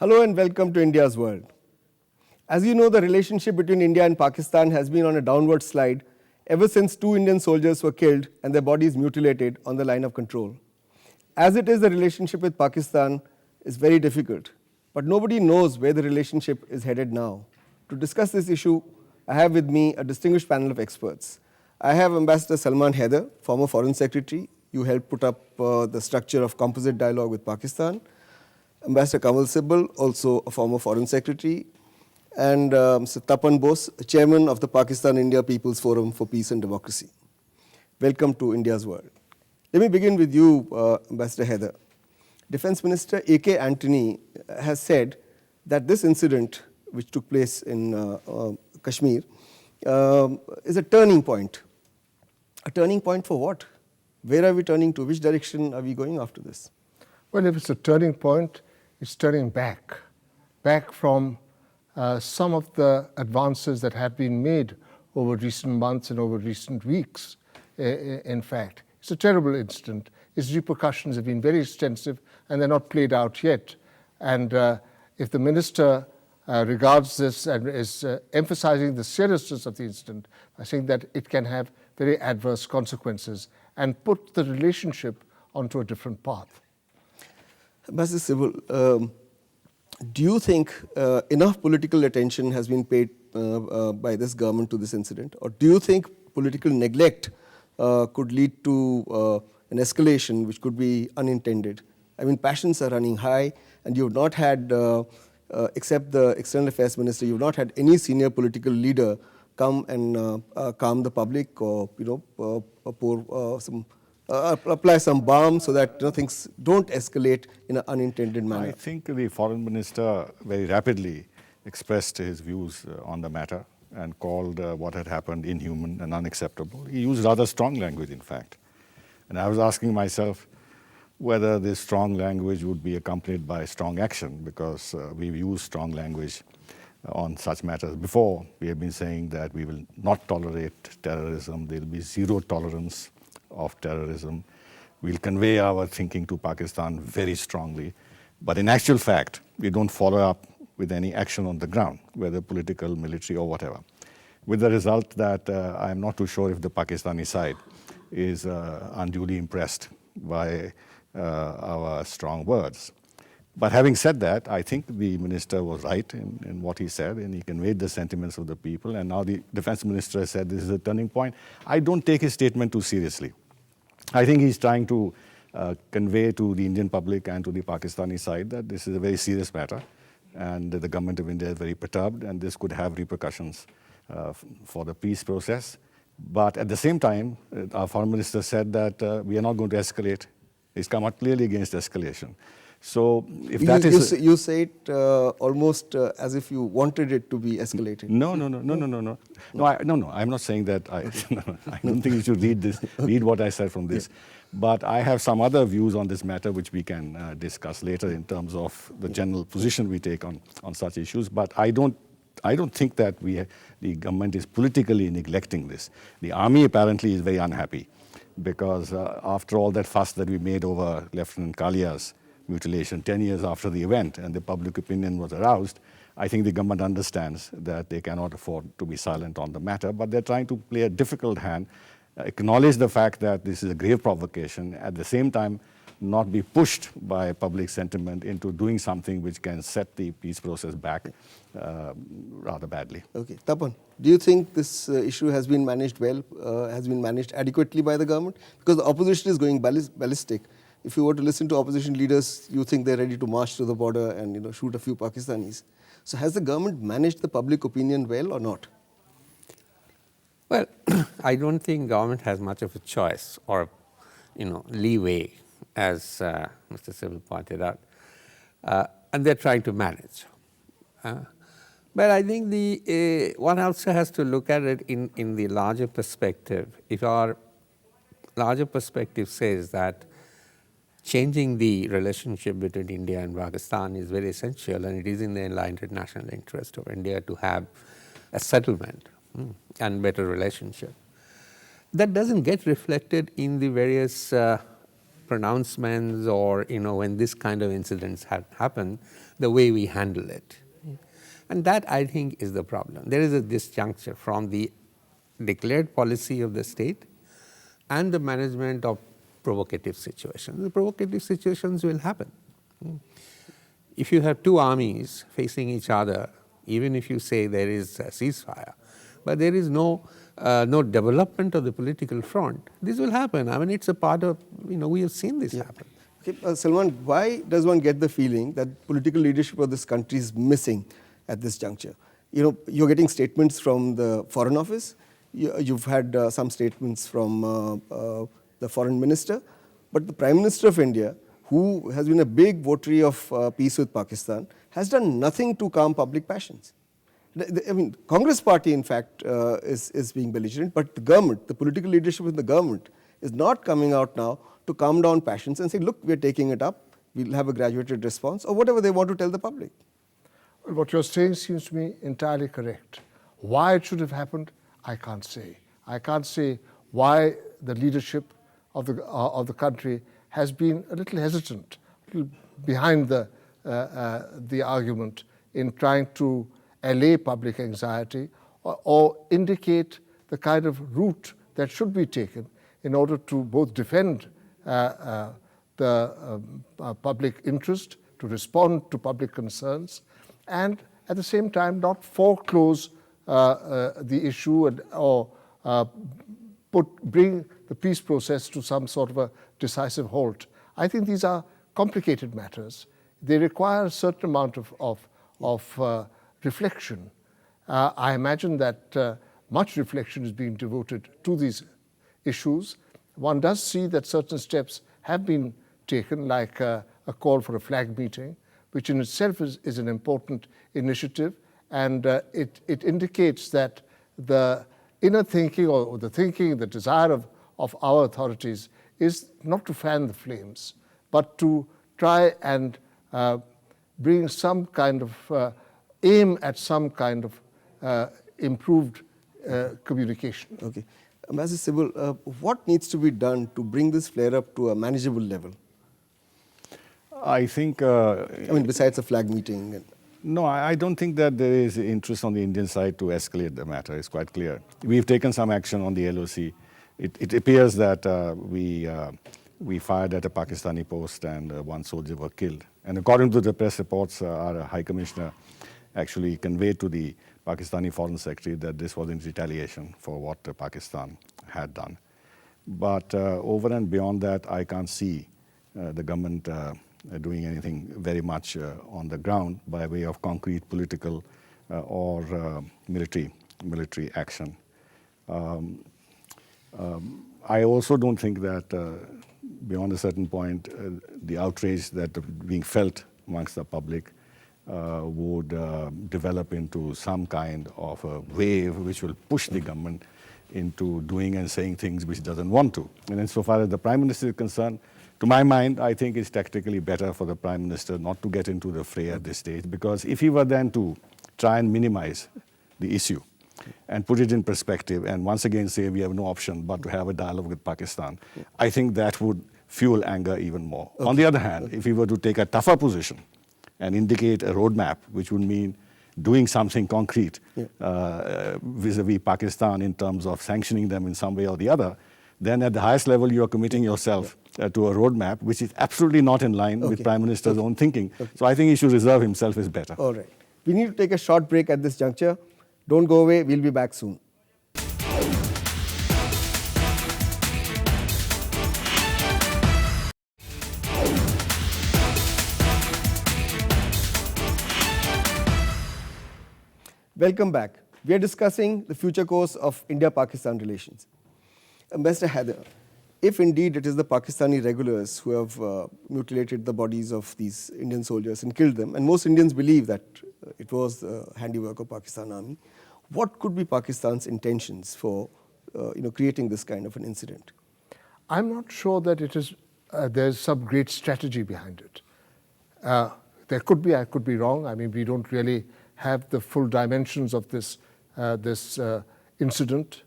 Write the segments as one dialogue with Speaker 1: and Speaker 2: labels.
Speaker 1: Hello and welcome to India's World. As you know, the relationship between India and Pakistan has been on a downward slide ever since 2 Indian soldiers were killed and their bodies mutilated on the line of control. As it is, the relationship with Pakistan is very difficult, but nobody knows where the relationship is headed now. To discuss this issue, I have with me a distinguished panel of experts. I have Ambassador Salman Haider, former Foreign Secretary. You helped put up the structure of composite dialogue with Pakistan. Ambassador Kanwal Sibal, also a former Foreign Secretary, and Mr. Tapan Bose, Chairman of the Pakistan-India People's Forum for Peace and Democracy. Welcome to India's World. Let me begin with you, Ambassador Haider. Defense Minister A.K. Antony has said that this incident, which took place in Kashmir, is a turning point. A turning point for what? Where are we turning to? Which direction are we going after this?
Speaker 2: Well, if it's a turning point, it's turning back from some of the advances that have been made over recent months and over recent weeks, in fact. It's a terrible incident. Its repercussions have been very extensive and they're not played out yet. And if the minister regards this and is emphasizing the seriousness of the incident, I think that it can have very adverse consequences and put the relationship onto a different path.
Speaker 1: Ambassador Sibal, do you think enough political attention has been paid by this government to this incident? Or do you think political neglect could lead to an escalation which could be unintended? I mean, passions are running high, and you've not had, except the External Affairs Minister, you've not had any senior political leader come and calm the public or, apply some balm so that things don't escalate in an unintended manner.
Speaker 3: I think the foreign minister very rapidly expressed his views on the matter and called what had happened inhuman and unacceptable. He used rather strong language, in fact. And I was asking myself whether this strong language would be accompanied by strong action, because we've used strong language on such matters before. We have been saying that we will not tolerate terrorism. There will be zero tolerance of terrorism. We'll convey our thinking to Pakistan very strongly. But in actual fact, we don't follow up with any action on the ground, whether political, military, or whatever. With the result that I'm not too sure if the Pakistani side is unduly impressed by our strong words. But having said that, I think the minister was right in what he said, and he conveyed the sentiments of the people. And now the defense minister has said this is a turning point. I don't take his statement too seriously. I think he's trying to convey to the Indian public and to the Pakistani side that this is a very serious matter, and the government of India is very perturbed, and this could have repercussions for the peace process. But at the same time, our foreign minister said that we are not going to escalate. He's come out clearly against escalation. So if that is...
Speaker 1: You say it almost as if you wanted it to be escalated.
Speaker 3: No, I'm not saying that. I don't think you should read what I said from this. But I have some other views on this matter which we can discuss later in terms of the general position we take on such issues. But I don't think that the government is politically neglecting this. The army apparently is very unhappy because after all that fuss that we made over Lieutenant Kalia's mutilation 10 years after the event and the public opinion was aroused, I think the government understands that they cannot afford to be silent on the matter, but they're trying to play a difficult hand, acknowledge the fact that this is a grave provocation, at the same time not be pushed by public sentiment into doing something which can set the peace process back rather badly.
Speaker 1: Okay, Tapan, do you think this issue has been managed well, has been managed adequately by the government? Because the opposition is going ballistic. If you were to listen to opposition leaders, you think they're ready to march to the border and shoot a few Pakistanis. So has the government managed the public opinion well or not?
Speaker 4: Well, I don't think government has much of a choice or leeway, as Mr. Sibal pointed out, and they're trying to manage. But I think one also has to look at it in the larger perspective. If our larger perspective says that changing the relationship between India and Pakistan is very essential, and it is in the international interest of India to have a settlement and better relationship. That doesn't get reflected in the various pronouncements or, when this kind of incidents happen, the way we handle it. And that, I think, is the problem. There is a disjuncture from the declared policy of the state and the management of provocative situations. The provocative situations will happen. If you have two armies facing each other, even if you say there is a ceasefire, but there is no development of the political front, this will happen. I mean, it's a part of, we have seen this happen.
Speaker 1: Okay, Salman, why does one get the feeling that political leadership of this country is missing at this juncture? You're getting statements from the Foreign Office. You've had some statements from the Foreign Minister, but the Prime Minister of India, who has been a big votary of peace with Pakistan, has done nothing to calm public passions. I mean, Congress party, in fact, is being belligerent, but the government, the political leadership in the government, is not coming out now to calm down passions and say, look, we're taking it up, we'll have a graduated response, or whatever they want to tell the public.
Speaker 2: Well, what you're saying seems to me entirely correct. Why it should have happened, I can't say. I can't say why the leadership of the country has been a little hesitant, a little behind the argument in trying to allay public anxiety or indicate the kind of route that should be taken in order to both defend the public interest, to respond to public concerns, and at the same time not foreclose the issue or bring the peace process to some sort of a decisive halt. I think these are complicated matters. They require a certain amount of reflection. I imagine that much reflection is being devoted to these issues. One does see that certain steps have been taken, like a call for a flag meeting, which in itself is an important initiative, and it indicates that the inner thinking or the thinking, the desire of our authorities is not to fan the flames, but to try and bring some kind of aim at some kind of improved communication.
Speaker 1: Okay. Ambassador Sibal, what needs to be done to bring this flare-up to a manageable level?
Speaker 3: I think...
Speaker 1: besides a flag meeting.
Speaker 3: No, I don't think that there is interest on the Indian side to escalate the matter. It's quite clear. We've taken some action on the LOC. It appears that we fired at a Pakistani post and one soldier was killed. And according to the press reports, our High Commissioner actually conveyed to the Pakistani Foreign Secretary that this was in retaliation for what Pakistan had done. But over and beyond that, I can't see the government doing anything very much on the ground by way of concrete political or military action. I also don't think that beyond a certain point, the outrage that being felt amongst the public would develop into some kind of a wave which will push the government into doing and saying things which it doesn't want to. And insofar as the Prime Minister is concerned, to my mind, I think it's tactically better for the Prime Minister not to get into the fray at this stage, because if he were then to try and minimize the issue and put it in perspective and once again say we have no option but to have a dialogue with Pakistan, I think that would fuel anger even more. On the other hand, if he were to take a tougher position and indicate a roadmap, which would mean doing something concrete vis-a-vis Pakistan in terms of sanctioning them in some way or the other, then at the highest level you are committing yourself to a roadmap which is absolutely not in line with Prime Minister's own thinking. So I think he should reserve himself is better.
Speaker 1: All right. We need to take a short break at this juncture. Don't go away. We'll be back soon. Welcome back. We are discussing the future course of India-Pakistan relations. Ambassador Haider, if indeed it is the Pakistani regulars who have mutilated the bodies of these Indian soldiers and killed them, and most Indians believe that it was the handiwork of Pakistan Army, what could be Pakistan's intentions for creating this kind of an incident?
Speaker 2: I'm not sure that it is. There's some great strategy behind it. There could be. I could be wrong. I mean, we don't really have the full dimensions of this incident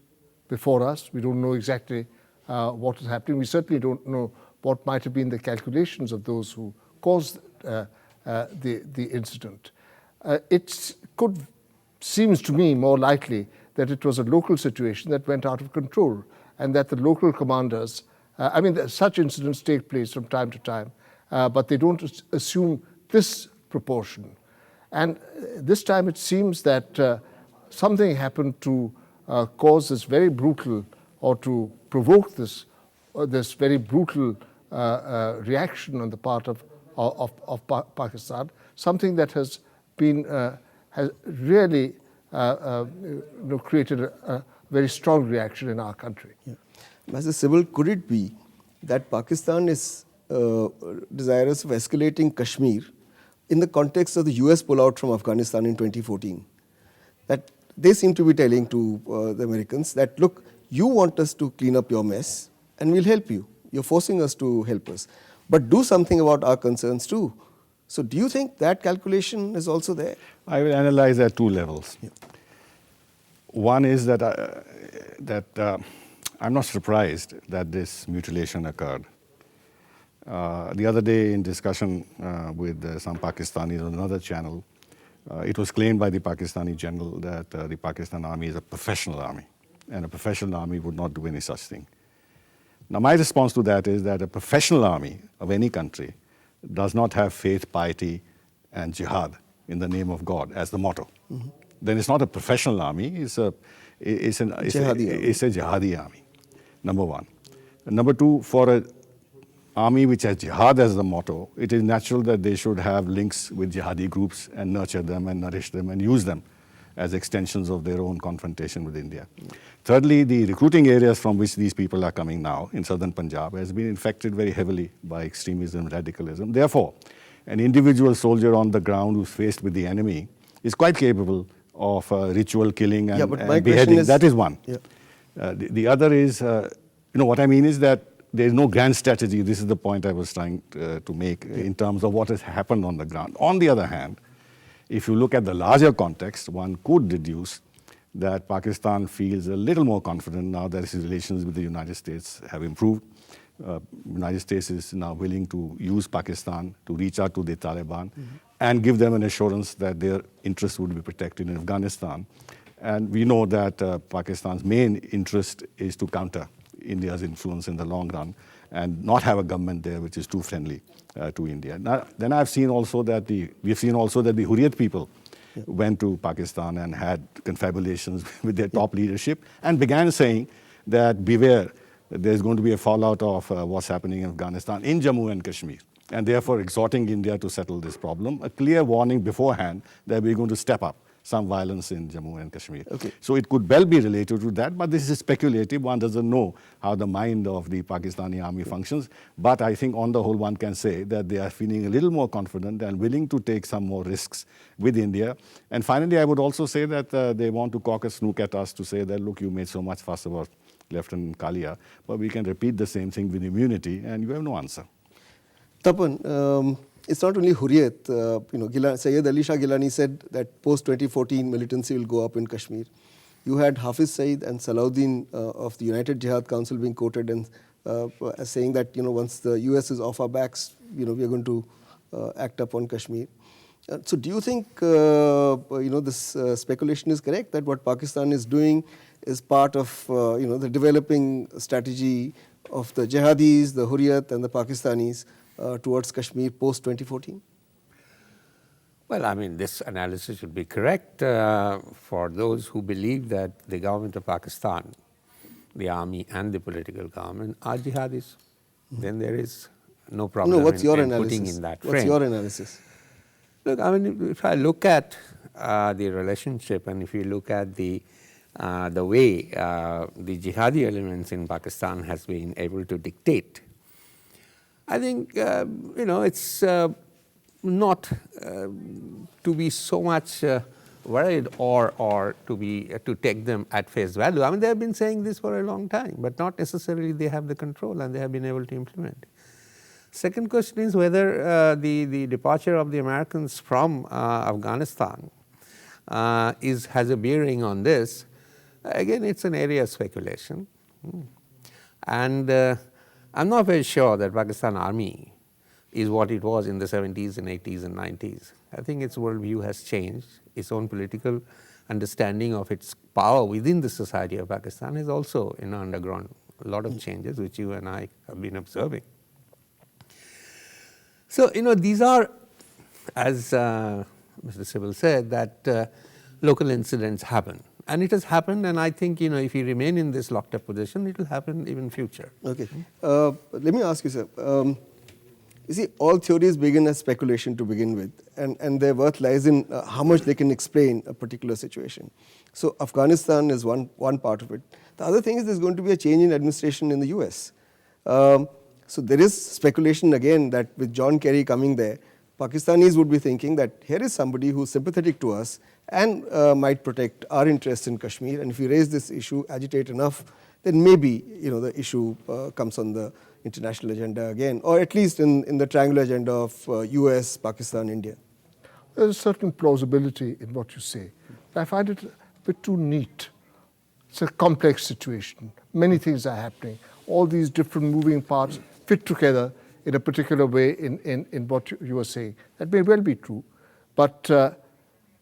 Speaker 2: before us. We don't know exactly what is happening. We certainly don't know what might have been the calculations of those who caused the incident. Seems to me more likely that it was a local situation that went out of control, and that the local commanders, such incidents take place from time to time, but they don't assume this proportion. And this time it seems that something happened to cause this very brutal, or to provoke this very brutal reaction on the part of Pakistan, something that has really created a very strong reaction in our country.
Speaker 1: Yeah. Mr. Sibal, could it be that Pakistan is desirous of escalating Kashmir in the context of the US pullout from Afghanistan in 2014? That they seem to be telling to the Americans that, look, you want us to clean up your mess and we'll help you. You're forcing us to help us. But do something about our concerns too. So do you think that calculation is also there?
Speaker 3: I will analyze at two levels.
Speaker 1: Yeah.
Speaker 3: One is that I'm not surprised that this mutilation occurred. The other day in discussion with some Pakistanis on another channel, it was claimed by the Pakistani general that the Pakistan army is a professional army, and a professional army would not do any such thing. Now, my response to that is that a professional army of any country does not have faith, piety, and jihad in the name of God as the motto. Mm-hmm. Then it's not a professional army, it's a jihadi army, number one. And number two, for an army which has jihad as the motto, it is natural that they should have links with jihadi groups and nurture them and nourish them and use them as extensions of their own confrontation with India. Thirdly, the recruiting areas from which these people are coming now in southern Punjab has been infected very heavily by extremism, radicalism. Therefore, an individual soldier on the ground who's faced with the enemy is quite capable of ritual killing and beheading. That is one. Yeah. The other is, what I mean is that there is no grand strategy. This is the point I was trying to make in terms of what has happened on the ground. On the other hand, if you look at the larger context, one could deduce that Pakistan feels a little more confident now that its relations with the United States have improved. United States is now willing to use Pakistan to reach out to the Taliban and give them an assurance that their interests would be protected in Afghanistan. And we know that Pakistan's main interest is to counter India's influence in the long run and not have a government there which is too friendly to India. Now, then we've seen also that the Hurriyat people went to Pakistan and had confabulations with their top leadership and began saying that beware, there's going to be a fallout of what's happening in Afghanistan in Jammu and Kashmir, and therefore exhorting India to settle this problem, a clear warning beforehand that we're going to step up some violence in Jammu and Kashmir. Okay. So it could well be related to that, but this is speculative. One doesn't know how the mind of the Pakistani army functions. But I think on the whole, one can say that they are feeling a little more confident and willing to take some more risks with India. And finally, I would also say that they want to cock a snook at us to say that, look, you made so much fuss about Lieutenant Kalia, but we can repeat the same thing with immunity, and you have no answer.
Speaker 1: Tapan, it's not only Hurriyat. Sayyid Ali Shah Gilani said that post-2014 militancy will go up in Kashmir. You had Hafiz Saeed and Salahuddin of the United Jihad Council being quoted and saying that once the US is off our backs, we are going to act up on Kashmir. So do you think this speculation is correct, that what Pakistan is doing is part of the developing strategy of the jihadis, the Hurriyat and the Pakistanis towards Kashmir post-2014?
Speaker 4: Well, I mean, this analysis should be correct for those who believe that the government of Pakistan, the army and the political government are jihadis. Then there is no problem in putting in that frame.
Speaker 1: What's your analysis?
Speaker 4: Look, I mean, if I look at the relationship and if you look at the way the jihadi elements in Pakistan has been able to dictate, I think, it's not to be so much worried or to take them at face value. I mean, they have been saying this for a long time, but not necessarily they have the control and they have been able to implement. Second question is whether the departure of the Americans from Afghanistan has a bearing on this. Again, it's an area of speculation. And I'm not very sure that Pakistan Army is what it was in the 70s and 80s and 90s. I think its worldview has changed. Its own political understanding of its power within the society of Pakistan has also undergone a lot of changes, which you and I have been observing. So, these are, as Mr. Sibal said, that local incidents happen. And it has happened, and I think, if you remain in this locked up position, it will happen even in future.
Speaker 1: Okay. Let me ask you, sir. You see, all theories begin as speculation to begin with, and their worth lies in how much they can explain a particular situation. So Afghanistan is one part of it. The other thing is there's going to be a change in administration in the US. So there is speculation again that with John Kerry coming there, Pakistanis would be thinking that here is somebody who's sympathetic to us and might protect our interests in Kashmir, and if we raise this issue, agitate enough, then maybe the issue comes on the international agenda again, or at least in the triangular agenda of US, Pakistan, India.
Speaker 2: There's a certain plausibility in what you say. I find it a bit too neat. It's a complex situation. Many things are happening. All these different moving parts fit together in a particular way in what you were saying. That may well be true, but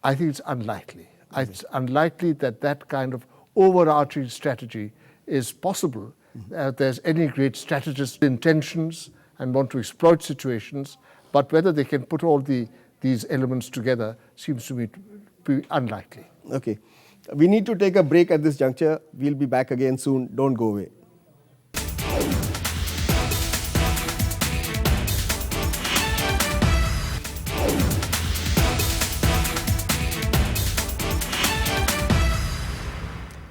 Speaker 2: I think it's unlikely. It's unlikely that that kind of overarching strategy is possible. There's any great strategist intentions and want to exploit situations, but whether they can put all these elements together seems to me to be unlikely.
Speaker 1: Okay. We need to take a break at this juncture. We'll be back again soon. Don't go away.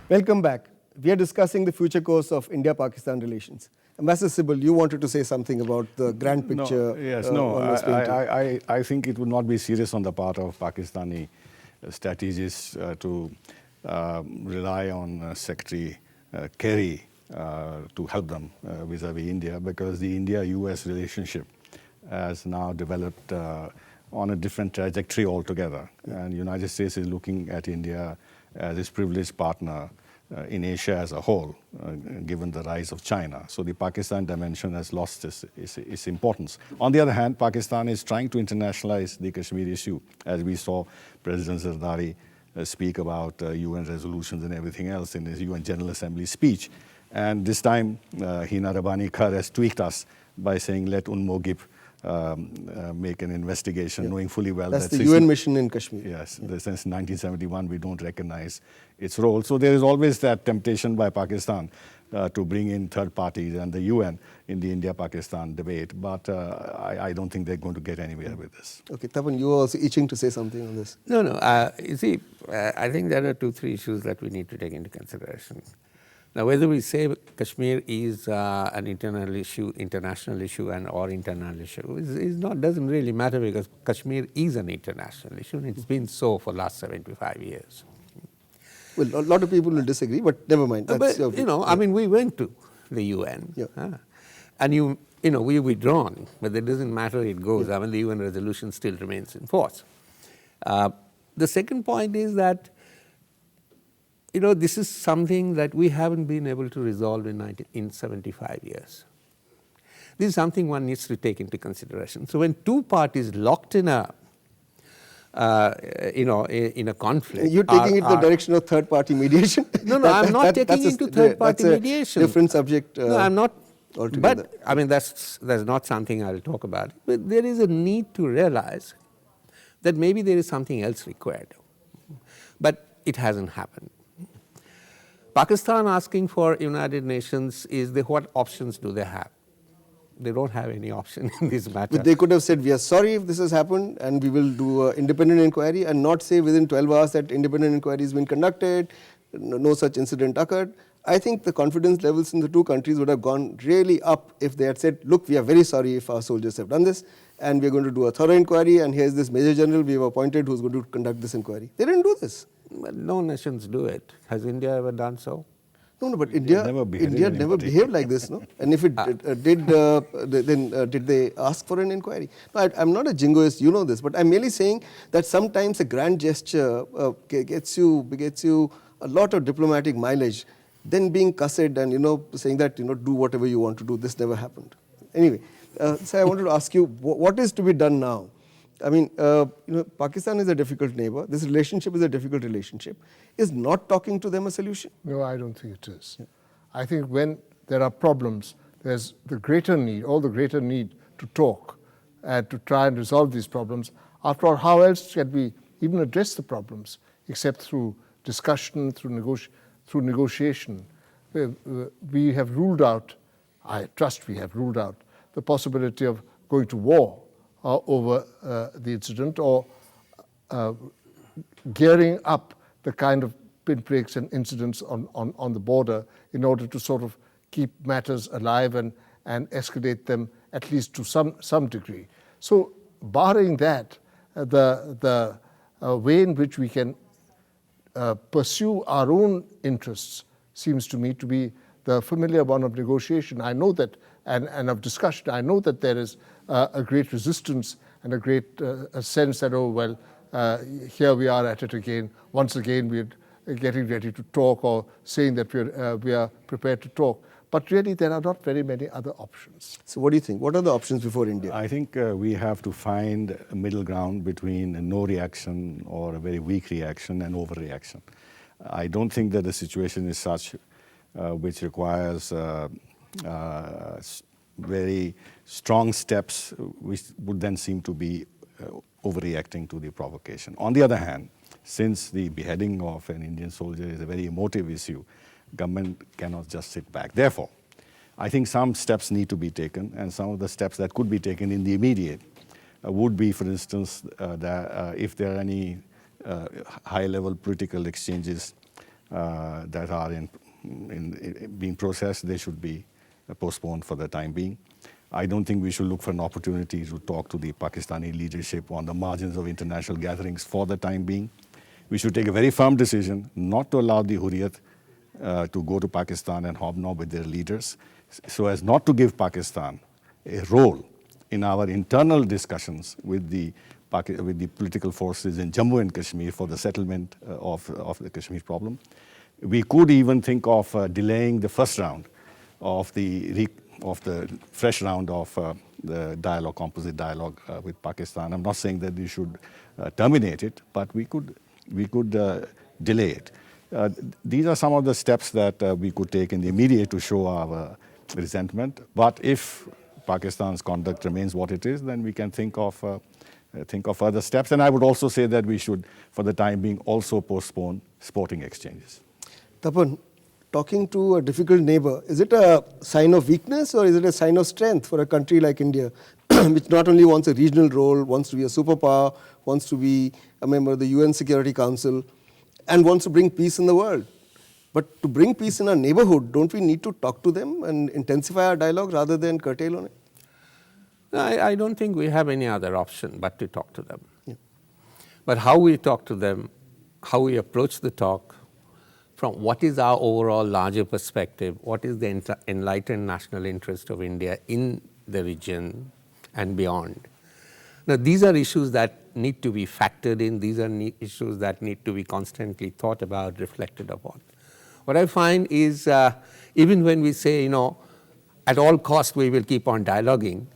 Speaker 1: Welcome back. We are discussing the future course of India-Pakistan relations. Ambassador Sibal, you wanted to say something about the grand picture.
Speaker 3: I think it would not be serious on the part of Pakistani strategists to rely on Secretary Kerry to help them vis-a-vis India, because the India-US relationship has now developed on a different trajectory altogether. And the United States is looking at India as its privileged partner in Asia as a whole, given the rise of China. So the Pakistan dimension has lost its importance. On the other hand, Pakistan is trying to internationalize the Kashmir issue, as we saw President Zardari speak about UN resolutions and everything else in his UN General Assembly speech. And this time, Hina Rabbani Khar has tweaked us by saying, let UNMOGIP make an investigation, knowing fully well
Speaker 1: that's
Speaker 3: that
Speaker 1: the UN mission in Kashmir.
Speaker 3: Yes, since 1971 we don't recognize its role. So there is always that temptation by Pakistan to bring in third parties and the UN in the India-Pakistan debate, but I don't think they're going to get anywhere with this.
Speaker 1: Okay, Tapan, you were also itching to say something on this.
Speaker 4: No. You see, I think there are 2-3 issues that we need to take into consideration. Now, whether we say Kashmir is an international issue, or internal issue, doesn't really matter, because Kashmir is an international issue, and it's been so for the last 75 years.
Speaker 1: Well, a lot of people will disagree, but never mind. That's
Speaker 4: I mean, we went to the UN, and we withdrawn, but it doesn't matter, it goes. I mean, the UN resolution still remains in force. The second point is that this is something that we haven't been able to resolve in 75 years. This is something one needs to take into consideration. So when two parties locked in a conflict,
Speaker 1: you're taking it the direction of third-party mediation.
Speaker 4: No, I'm not taking it to third-party mediation.
Speaker 1: Different subject.
Speaker 4: No, I'm not.
Speaker 1: Altogether.
Speaker 4: But I mean, that's not something I'll talk about. But there is a need to realize that maybe there is something else required, but it hasn't happened. Pakistan asking for United Nations what options do they have? They don't have any option in this matter.
Speaker 1: But they could have said, we are sorry if this has happened and we will do an independent inquiry, and not say within 12 hours that independent inquiry has been conducted, no such incident occurred. I think the confidence levels in the two countries would have gone really up if they had said, look, we are very sorry if our soldiers have done this, and we are going to do a thorough inquiry, and here's this Major General we have appointed who's going to conduct this inquiry. They didn't do this.
Speaker 4: But no nations do it. Has India ever done so?
Speaker 1: No, but India never behaved like this, no? And if it did, then did they ask for an inquiry? No, I'm not a jingoist, you know this, but I'm merely saying that sometimes a grand gesture gets you a lot of diplomatic mileage, then being cussed and, saying that, do whatever you want to do. This never happened. Anyway, so I wanted to ask you, what is to be done now? I mean, Pakistan is a difficult neighbor. This relationship is a difficult relationship. Is not talking to them a solution?
Speaker 2: No, I don't think it is. I think when there are problems, there's the greater need, all the greater need to talk and to try and resolve these problems. After all, how else can we even address the problems except through discussion, through negotiation? We have ruled out, I trust we have ruled out, the possibility of going to war over the incident, or gearing up the kind of pinpricks and incidents on the border in order to sort of keep matters alive and escalate them at least to some degree. So barring that, the way in which we can pursue our own interests seems to me to be the familiar one of negotiation. I know that, and of discussion, I know that there is a great resistance and a great sense that, oh, well, here we are at it again. Once again, we're getting ready to talk, or saying that we are prepared to talk. But really, there are not very many other options.
Speaker 1: So what do you think? What are the options before India?
Speaker 3: I think we have to find a middle ground between a no reaction or a very weak reaction and overreaction. I don't think that the situation is such which requires very strong steps, which would then seem to be overreacting to the provocation. On the other hand, since the beheading of an Indian soldier is a very emotive issue, government cannot just sit back. Therefore, I think some steps need to be taken, and some of the steps that could be taken in the immediate would be, for instance, that if there are any high-level political exchanges that are being processed, they should be postponed for the time being. I don't think we should look for an opportunity to talk to the Pakistani leadership on the margins of international gatherings for the time being. We should take a very firm decision not to allow the Hurriyat to go to Pakistan and hobnob with their leaders, so as not to give Pakistan a role in our internal discussions with the political forces in Jammu and Kashmir for the settlement of the Kashmir problem. We could even think of delaying the first round of the fresh round of the dialogue, composite dialogue with Pakistan. I'm not saying that we should terminate it, but we could delay it. These are some of the steps that we could take in the immediate to show our resentment. But if Pakistan's conduct remains what it is, then we can think of other steps. And I would also say that we should, for the time being, also postpone sporting exchanges.
Speaker 1: Tapan, talking to a difficult neighbor, is it a sign of weakness or is it a sign of strength for a country like India, which not only wants a regional role, wants to be a superpower, wants to be a member of the UN Security Council, and wants to bring peace in the world? But to bring peace in our neighborhood, don't we need to talk to them and intensify our dialogue rather than curtail on it?
Speaker 4: No, I don't think we have any other option but to talk to them. Yeah. But how we talk to them, how we approach the talk, from what is our overall larger perspective, what is the enlightened national interest of India in the region and beyond. Now, these are issues that need to be factored in. These are issues that need to be constantly thought about, reflected upon. What I find is even when we say, at all costs we will keep on dialoguing,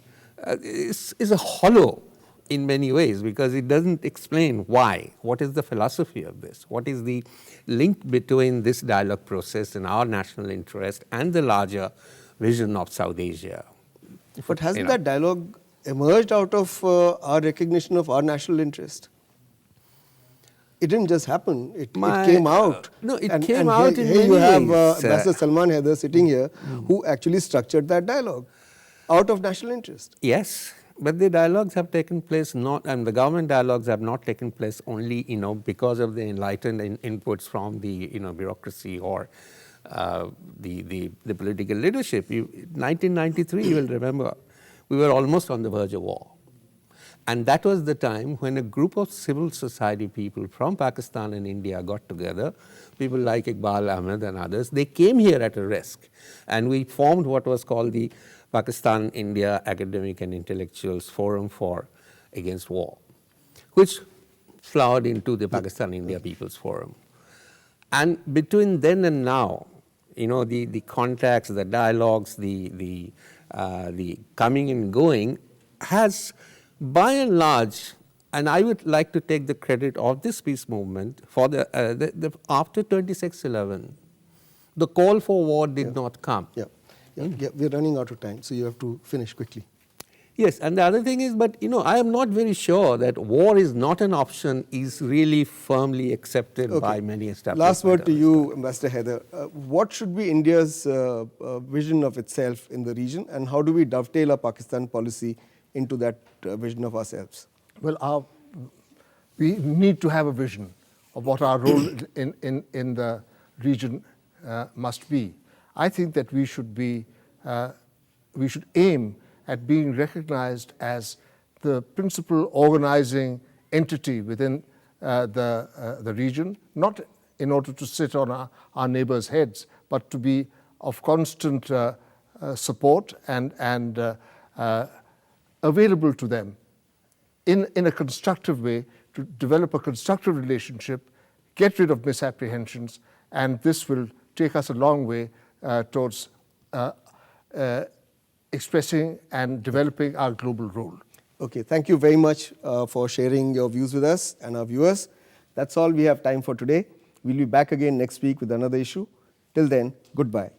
Speaker 4: is a hollow in many ways, because it doesn't explain why. What is the philosophy of this? What is the link between this dialogue process and our national interest and the larger vision of South Asia?
Speaker 1: But hasn't that dialogue emerged out of our recognition of our national interest? It didn't just happen. It came out.
Speaker 4: No, it came out in many
Speaker 1: ways. Here you have
Speaker 4: Ambassador
Speaker 1: Salman Haider sitting here, who actually structured that dialogue out of national interest.
Speaker 4: Yes, but the dialogues have taken place and the government dialogues have not taken place only, because of the enlightened inputs from the, bureaucracy or the political leadership. 1993, you will remember, we were almost on the verge of war. And that was the time when a group of civil society people from Pakistan and India got together, people like Iqbal Ahmed and others. They came here at a risk, and we formed what was called the Pakistan-India Academic and Intellectuals Forum Against War, which flowered into the Pakistan-India People's Forum. And between then and now, You know, the contacts, the dialogues, the coming and going has, by and large, and I would like to take the credit of this peace movement for after 26/11, the call for war did not come.
Speaker 1: Yeah. We're running out of time, so you have to finish quickly.
Speaker 4: Yes, and the other thing is, but you know, I am not very sure that war is not an option is really firmly accepted by many establishments.
Speaker 1: Last word to you, Ambassador Haider. What should be India's vision of itself in the region, and how do we dovetail our Pakistan policy into that vision of ourselves?
Speaker 2: Well, we need to have a vision of what our role in the region must be. I think that we should aim at being recognized as the principal organizing entity within the region, not in order to sit on our neighbors' heads, but to be of constant support and available to them in a constructive way, to develop a constructive relationship, get rid of misapprehensions, and this will take us a long way towards expressing and developing our global role.
Speaker 1: Okay, thank you very much for sharing your views with us and our viewers. That's all we have time for today. We'll be back again next week with another issue. Till then, goodbye.